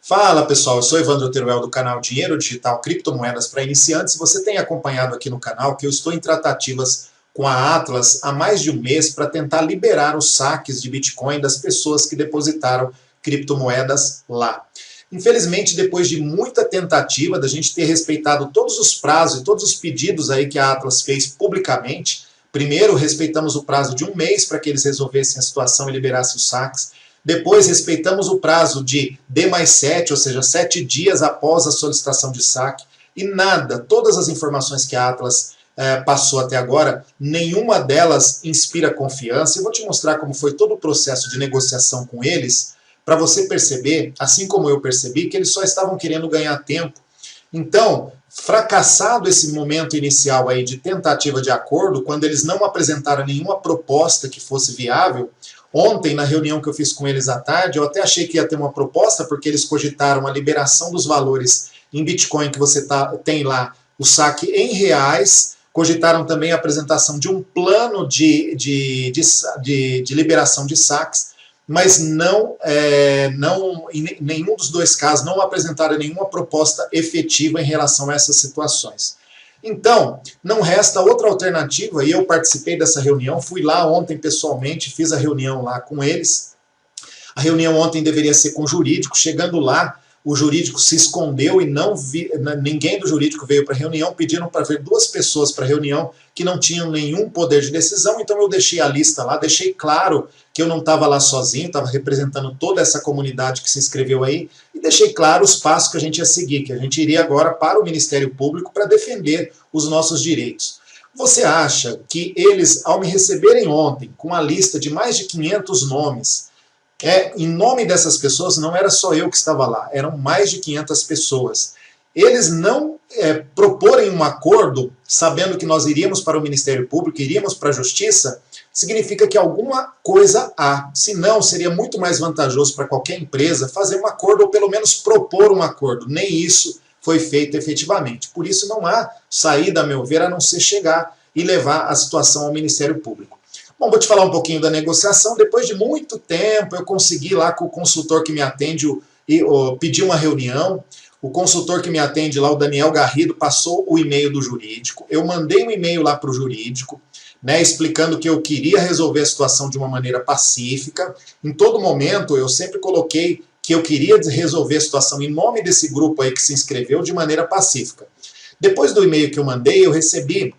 Fala pessoal, eu sou Evandro Teruel do canal Dinheiro Digital Criptomoedas para Iniciantes. Você tem acompanhado aqui no canal que eu estou em tratativas com a Atlas há mais de um mês para tentar liberar os saques de Bitcoin das pessoas que depositaram criptomoedas lá. Infelizmente, depois de muita tentativa da gente ter respeitado todos os prazos e todos os pedidos aí que a Atlas fez publicamente, primeiro respeitamos o prazo de um mês para que eles resolvessem a situação e liberassem os saques. Depois respeitamos o prazo de D+7, ou seja, 7 dias após a solicitação de saque, e nada, todas as informações que a Atlas passou até agora, nenhuma delas inspira confiança. Eu vou te mostrar como foi todo o processo de negociação com eles, para você perceber, assim como eu percebi, que eles só estavam querendo ganhar tempo. Então, fracassado esse momento inicial aí de tentativa de acordo, quando eles não apresentaram nenhuma proposta que fosse viável, ontem, na reunião que eu fiz com eles à tarde, eu até achei que ia ter uma proposta, porque eles cogitaram a liberação dos valores em Bitcoin que você tem lá, o saque em reais, cogitaram também a apresentação de um plano de liberação de saques, mas em nenhum dos dois casos, não apresentaram nenhuma proposta efetiva em relação a essas situações. Então, não resta outra alternativa, e eu participei dessa reunião, fui lá ontem pessoalmente, fiz a reunião lá com eles. A reunião ontem deveria ser com o jurídico, chegando lá, o jurídico se escondeu e ninguém do jurídico veio para a reunião, pediram para ver duas pessoas para a reunião que não tinham nenhum poder de decisão, então eu deixei a lista lá, deixei claro que eu não estava lá sozinho, estava representando toda essa comunidade que se inscreveu aí, e deixei claro os passos que a gente ia seguir, que a gente iria agora para o Ministério Público para defender os nossos direitos. Você acha que eles, ao me receberem ontem, com uma lista de mais de 500 nomes, em nome dessas pessoas, não era só eu que estava lá, eram mais de 500 pessoas. Eles não proporem um acordo, sabendo que nós iríamos para o Ministério Público, iríamos para a Justiça, significa que alguma coisa há. Se não, seria muito mais vantajoso para qualquer empresa fazer um acordo, ou pelo menos propor um acordo. Nem isso foi feito efetivamente. Por isso não há saída, a meu ver, a não ser chegar e levar a situação ao Ministério Público. Bom, vou te falar um pouquinho da negociação. Depois de muito tempo, eu consegui lá com o consultor que me atende pedir uma reunião. O consultor que me atende lá, o Daniel Garrido, passou o e-mail do jurídico. Eu mandei um e-mail lá para o jurídico, explicando que eu queria resolver a situação de uma maneira pacífica. Em todo momento, eu sempre coloquei que eu queria resolver a situação em nome desse grupo aí que se inscreveu de maneira pacífica. Depois do e-mail que eu mandei, eu recebi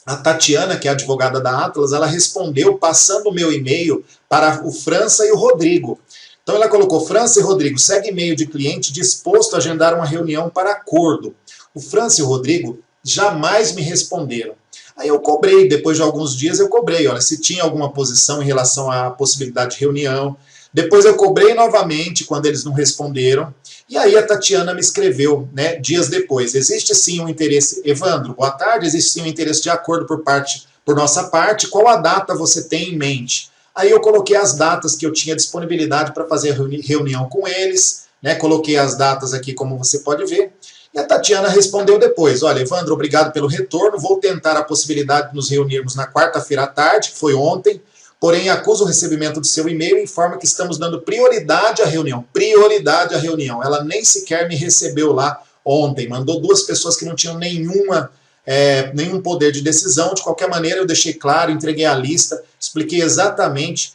a Tatiana, que é a advogada da Atlas, ela respondeu passando o meu e-mail para o França e o Rodrigo. Então ela colocou: França e Rodrigo, segue e-mail de cliente disposto a agendar uma reunião para acordo. O França e o Rodrigo jamais me responderam. Aí eu cobrei, depois de alguns dias eu cobrei, olha, se tinha alguma posição em relação à possibilidade de reunião. Depois eu cobrei novamente quando eles não responderam. E aí a Tatiana me escreveu, dias depois: existe sim um interesse, Evandro, boa tarde, existe sim um interesse de acordo por nossa parte, qual a data você tem em mente? Aí eu coloquei as datas que eu tinha disponibilidade para fazer reunião com eles, coloquei as datas aqui como você pode ver, e a Tatiana respondeu depois: olha, Evandro, obrigado pelo retorno, vou tentar a possibilidade de nos reunirmos na quarta-feira à tarde, que foi ontem, porém acuso o recebimento do seu e-mail e informa que estamos dando prioridade à reunião. Prioridade à reunião. Ela nem sequer me recebeu lá ontem. Mandou duas pessoas que não tinham nenhum poder de decisão. De qualquer maneira, eu deixei claro, entreguei a lista, expliquei exatamente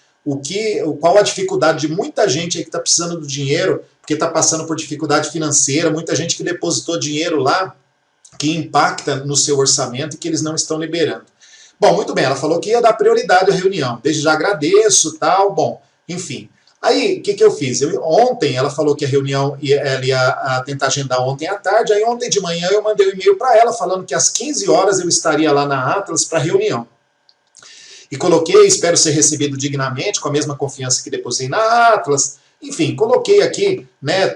qual a dificuldade de muita gente aí que está precisando do dinheiro, porque está passando por dificuldade financeira, muita gente que depositou dinheiro lá, que impacta no seu orçamento e que eles não estão liberando. Bom, muito bem, ela falou que ia dar prioridade à reunião. Desde já agradeço, tal, bom, enfim. Aí, o que eu fiz? Ontem ela falou que a reunião ela ia tentar agendar ontem à tarde, aí ontem de manhã eu mandei um e-mail para ela falando que às 15 horas eu estaria lá na Atlas para a reunião. E coloquei: espero ser recebido dignamente, com a mesma confiança que depositei na Atlas. Enfim, coloquei aqui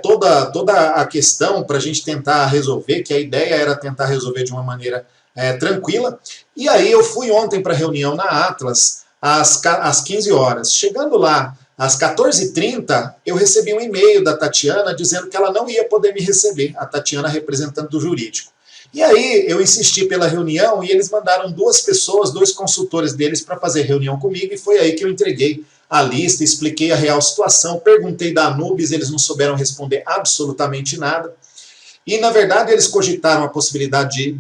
toda a questão para a gente tentar resolver, que a ideia era tentar resolver de uma maneira tranquila. E aí eu fui ontem para a reunião na Atlas às 15 horas. Chegando lá às 14h30, eu recebi um e-mail da Tatiana dizendo que ela não ia poder me receber, a Tatiana representante do jurídico. E aí eu insisti pela reunião e eles mandaram duas pessoas, dois consultores deles para fazer reunião comigo, e foi aí que eu entreguei a lista, expliquei a real situação, perguntei da Anubis, eles não souberam responder absolutamente nada. E, na verdade, eles cogitaram a possibilidade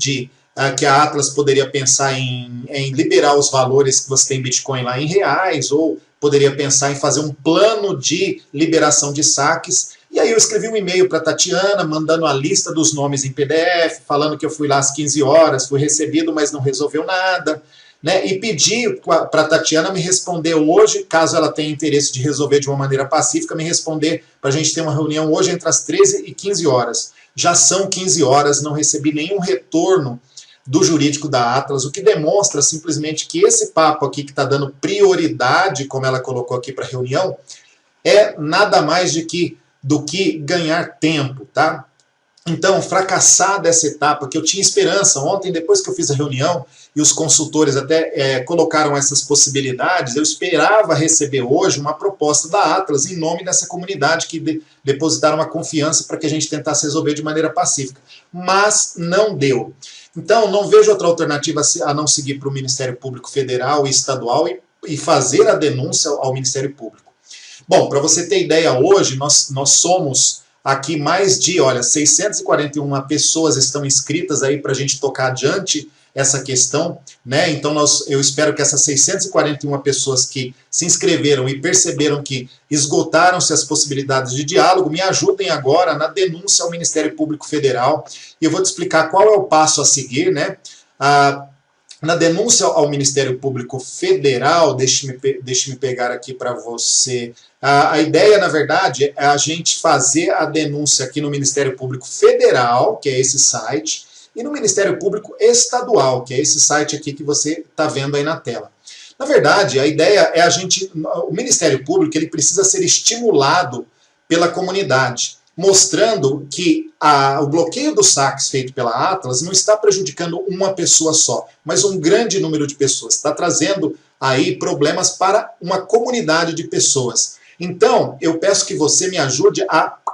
que a Atlas poderia pensar em liberar os valores que você tem em Bitcoin lá em reais, ou poderia pensar em fazer um plano de liberação de saques. E aí eu escrevi um e-mail para a Tatiana, mandando a lista dos nomes em PDF, falando que eu fui lá às 15 horas, fui recebido, mas não resolveu nada. Né? E pedi para a Tatiana me responder hoje, caso ela tenha interesse de resolver de uma maneira pacífica, me responder para a gente ter uma reunião hoje entre as 13 e 15 horas. Já são 15 horas, não recebi nenhum retorno do jurídico da Atlas, o que demonstra simplesmente que esse papo aqui que está dando prioridade, como ela colocou aqui para a reunião, é nada mais do que ganhar tempo, tá? Então, fracassar dessa etapa, que eu tinha esperança, ontem, depois que eu fiz a reunião, e os consultores até colocaram essas possibilidades, eu esperava receber hoje uma proposta da Atlas em nome dessa comunidade que depositaram uma confiança para que a gente tentasse resolver de maneira pacífica. Mas não deu. Então, não vejo outra alternativa a não seguir para o Ministério Público Federal e Estadual e fazer a denúncia ao Ministério Público. Bom, para você ter ideia, hoje nós somos aqui mais de, 641 pessoas estão inscritas aí para a gente tocar adiante essa questão, né? Então eu espero que essas 641 pessoas que se inscreveram e perceberam que esgotaram-se as possibilidades de diálogo, me ajudem agora na denúncia ao Ministério Público Federal. E eu vou te explicar qual é o passo a seguir, né? Na denúncia ao Ministério Público Federal, deixe-me pegar aqui para você. A ideia, na verdade, é a gente fazer a denúncia aqui no Ministério Público Federal, que é esse site, e no Ministério Público Estadual, que é esse site aqui que você está vendo aí na tela. Na verdade, a ideia é o Ministério Público ele precisa ser estimulado pela comunidade, mostrando que o bloqueio dos saques feito pela Atlas não está prejudicando uma pessoa só, mas um grande número de pessoas. Está trazendo aí problemas para uma comunidade de pessoas. Então, eu peço que você me ajude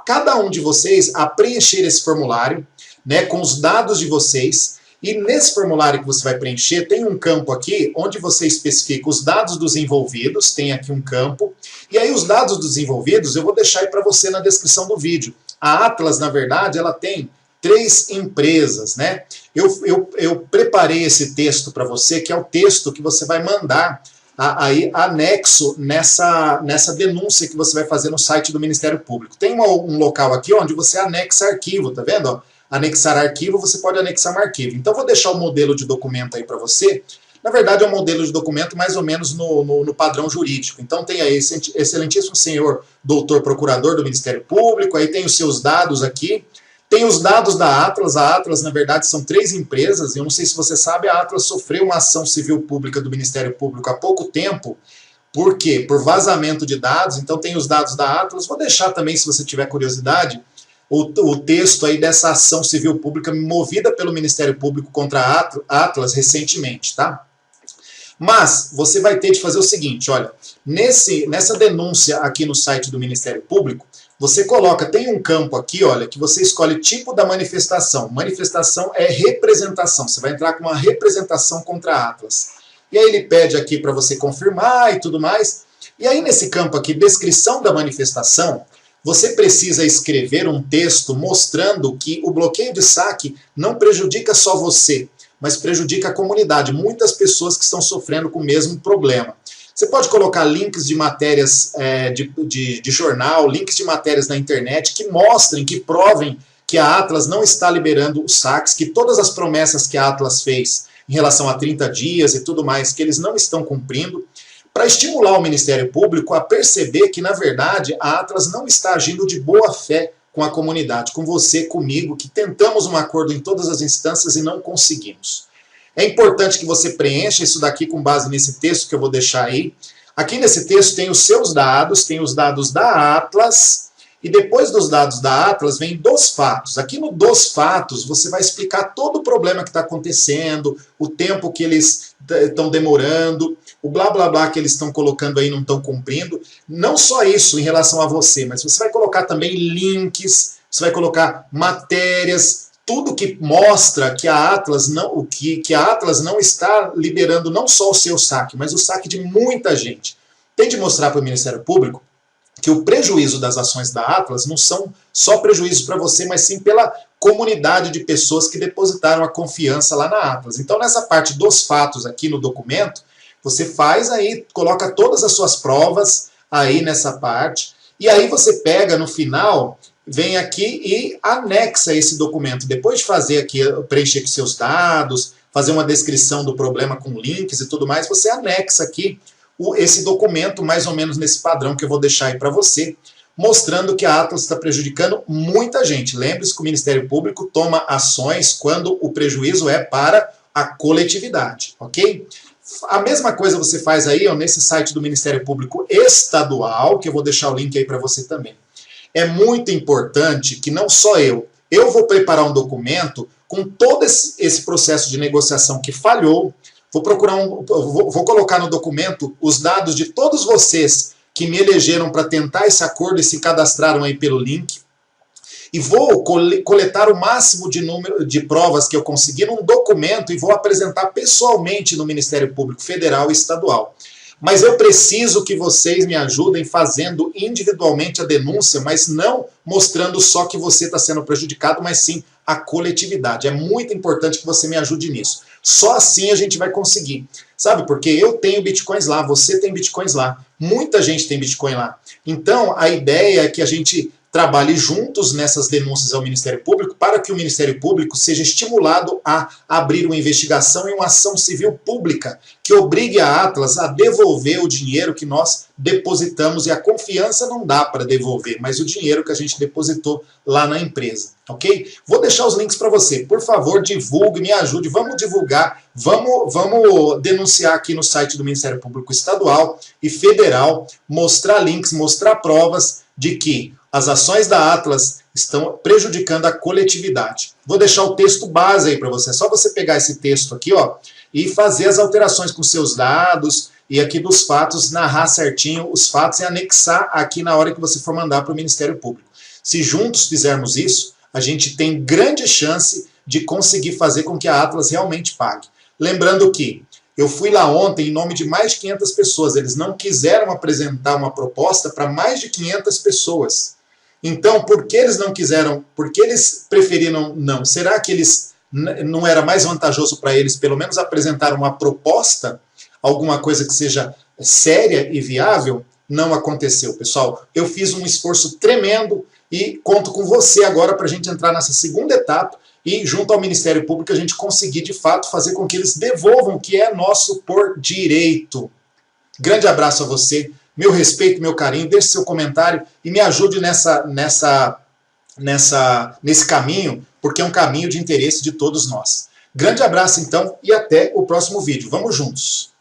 cada um de vocês a preencher esse formulário, né, com os dados de vocês, e nesse formulário que você vai preencher, tem um campo aqui, onde você especifica os dados dos envolvidos, tem aqui um campo, e aí os dados dos envolvidos eu vou deixar aí para você na descrição do vídeo. A Atlas, na verdade, ela tem 3 empresas, né? Eu preparei esse texto para você, que é o texto que você vai mandar aí anexo nessa denúncia que você vai fazer no site do Ministério Público. Tem um local aqui onde você anexa arquivo, tá vendo? Ó? Anexar arquivo, você pode anexar um arquivo. Então, vou deixar o modelo de documento aí para você. Na verdade, é um modelo de documento mais ou menos no padrão jurídico. Então, tem aí esse excelentíssimo senhor doutor procurador do Ministério Público, aí tem os seus dados aqui. Tem os dados da Atlas. A Atlas, na verdade, são 3 empresas. Eu não sei se você sabe, a Atlas sofreu uma ação civil pública do Ministério Público há pouco tempo. Por quê? Por vazamento de dados. Então, tem os dados da Atlas. Vou deixar também, se você tiver curiosidade, o texto aí dessa ação civil pública movida pelo Ministério Público contra a Atlas recentemente, tá? Mas você vai ter de fazer o seguinte, olha, nessa denúncia aqui no site do Ministério Público, você coloca, tem um campo aqui, olha, que você escolhe tipo da manifestação. Manifestação é representação, você vai entrar com uma representação contra a Atlas. E aí ele pede aqui para você confirmar e tudo mais. E aí nesse campo aqui, descrição da manifestação, você precisa escrever um texto mostrando que o bloqueio de saque não prejudica só você, mas prejudica a comunidade. Muitas pessoas que estão sofrendo com o mesmo problema. Você pode colocar links de matérias de jornal, links de matérias na internet que mostrem, que provem que a Atlas não está liberando os saques, que todas as promessas que a Atlas fez em relação a 30 dias e tudo mais, que eles não estão cumprindo, para estimular o Ministério Público a perceber que, na verdade, a Atlas não está agindo de boa fé com a comunidade, com você, comigo, que tentamos um acordo em todas as instâncias e não conseguimos. É importante que você preencha isso daqui com base nesse texto que eu vou deixar aí. Aqui nesse texto tem os seus dados, tem os dados da Atlas, e depois dos dados da Atlas vem dos fatos. Aqui no dos fatos você vai explicar todo o problema que está acontecendo, o tempo que eles estão demorando, o blá blá blá que eles estão colocando aí não estão cumprindo. Não só isso em relação a você, mas você vai colocar também links, você vai colocar matérias, tudo que mostra que a Atlas não está liberando não só o seu saque, mas o saque de muita gente. tem de mostrar para o Ministério Público que o prejuízo das ações da Atlas não são só prejuízos para você, mas sim pela comunidade de pessoas que depositaram a confiança lá na Atlas. Então, nessa parte dos fatos aqui no documento, você faz aí, coloca todas as suas provas aí nessa parte, e aí você pega no final, vem aqui e anexa esse documento. Depois de fazer aqui, preencher com seus dados, fazer uma descrição do problema com links e tudo mais, você anexa aqui esse documento, mais ou menos nesse padrão que eu vou deixar aí para você, mostrando que a Atlas está prejudicando muita gente. Lembre-se que o Ministério Público toma ações quando o prejuízo é para a coletividade, ok? A mesma coisa você faz aí, ó, nesse site do Ministério Público Estadual, que eu vou deixar o link aí para você também. É muito importante que não só eu vou preparar um documento com todo esse processo de negociação que falhou, vou colocar no documento os dados de todos vocês que me elegeram para tentar esse acordo e se cadastraram aí pelo link, e vou coletar o máximo de número de provas que eu conseguir num documento e vou apresentar pessoalmente no Ministério Público Federal e Estadual. Mas eu preciso que vocês me ajudem fazendo individualmente a denúncia, mas não mostrando só que você está sendo prejudicado, mas sim a coletividade. É muito importante que você me ajude nisso. Só assim a gente vai conseguir. Sabe, porque eu tenho bitcoins lá, você tem bitcoins lá, muita gente tem bitcoin lá. Então, a ideia é que a gente trabalhe juntos nessas denúncias ao Ministério Público para que o Ministério Público seja estimulado a abrir uma investigação e uma ação civil pública que obrigue a Atlas a devolver o dinheiro que nós depositamos, e a confiança não dá para devolver, mas o dinheiro que a gente depositou lá na empresa, ok? Vou deixar os links para você. Por favor, divulgue, me ajude, vamos divulgar, vamos denunciar aqui no site do Ministério Público Estadual e Federal, mostrar links, mostrar provas de que as ações da Atlas estão prejudicando a coletividade. Vou deixar o texto base aí para você. É só você pegar esse texto aqui, ó, e fazer as alterações com seus dados e aqui dos fatos, narrar certinho os fatos e anexar aqui na hora que você for mandar para o Ministério Público. Se juntos fizermos isso, a gente tem grande chance de conseguir fazer com que a Atlas realmente pague. Lembrando que eu fui lá ontem em nome de mais de 500 pessoas. Eles não quiseram apresentar uma proposta para mais de 500 pessoas. Então, por que eles não quiseram? Por que eles preferiram não? Será que não era mais vantajoso para eles pelo menos apresentar uma proposta, alguma coisa que seja séria e viável? Não aconteceu, pessoal. Eu fiz um esforço tremendo e conto com você agora para a gente entrar nessa segunda etapa e, junto ao Ministério Público, a gente conseguir, de fato, fazer com que eles devolvam o que é nosso por direito. Grande abraço a você. Meu respeito, meu carinho, deixe seu comentário e me ajude nesse caminho, porque é um caminho de interesse de todos nós. Grande abraço, então, e até o próximo vídeo. Vamos juntos!